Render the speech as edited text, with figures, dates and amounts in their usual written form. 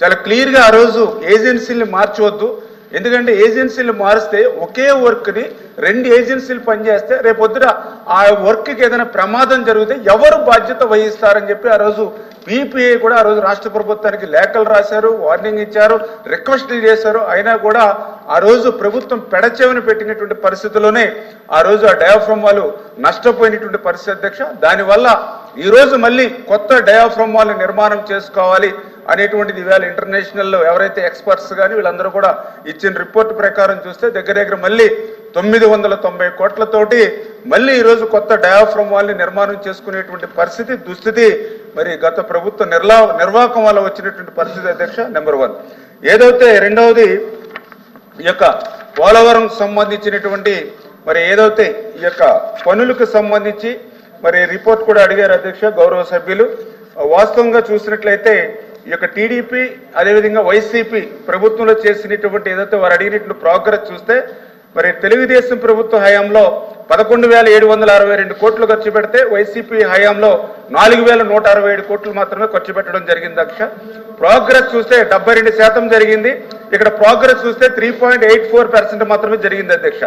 చాలా క్లియర్గా ఆ రోజు ఏజెన్సీని మార్చవద్దు. ఎందుకంటే ఏజెన్సీలు మారిస్తే ఒకే వర్క్ని రెండు ఏజెన్సీలు పనిచేస్తే రేపొద్దున ఆ వర్క్కి ఏదైనా ప్రమాదం జరిగితే ఎవరు బాధ్యత వహిస్తారని చెప్పి ఆ రోజు పీపీఐ కూడా ఆ రోజు రాష్ట్ర ప్రభుత్వానికి లేఖలు రాశారు, వార్నింగ్ ఇచ్చారు, రిక్వెస్ట్లు చేశారు. అయినా కూడా ఆ రోజు ప్రభుత్వం పెడచెవిని పెట్టినటువంటి పరిస్థితుల్లోనే ఆ రోజు ఆ డయాఫ్రమ్ వాళ్ళు నష్టపోయినటువంటి పరిస్థితి అధ్యక్ష. దానివల్ల ఈరోజు మళ్ళీ కొత్త డయాఫ్రమ్ వాళ్ళు నిర్మాణం చేసుకోవాలి అనేటువంటిది ఇవాళ ఇంటర్నేషనల్లో ఎవరైతే ఎక్స్పర్ట్స్ కానీ వీళ్ళందరూ కూడా ఇచ్చిన రిపోర్ట్ ప్రకారం చూస్తే దగ్గర మళ్ళీ 990 కోట్లతోటి మళ్ళీ ఈరోజు కొత్త డయాఫ్రమ్ వాళ్ళని నిర్మాణం చేసుకునేటువంటి పరిస్థితి దుస్థితి మరి గత ప్రభుత్వ నిర్వాహకం వల్ల వచ్చినటువంటి పరిస్థితి అధ్యక్ష. నెంబర్ 1. ఏదైతే రెండవది ఈ యొక్క పోలవరం సంబంధించినటువంటి మరి ఏదైతే ఈ యొక్క పనులకు సంబంధించి మరి రిపోర్ట్ కూడా అడిగారు అధ్యక్ష గౌరవ సభ్యులు. వాస్తవంగా చూసినట్లయితే ఈ యొక్క టీడీపీ అదేవిధంగా వైసీపీ ప్రభుత్వంలో చేసినటువంటి ఏదైతే వారు అడిగినటువంటి ప్రోగ్రెస్ చూస్తే మరి తెలుగుదేశం ప్రభుత్వ హయాంలో 11,762 కోట్లు ఖర్చు పెడితే వైసీపీ హయాంలో 4,167 కోట్లు మాత్రమే ఖర్చు పెట్టడం జరిగింది అధ్యక్ష. ప్రోగ్రెస్ చూస్తే 72% జరిగింది. ఇక్కడ ప్రోగ్రెస్ చూస్తే 3.84% మాత్రమే జరిగింది అధ్యక్ష.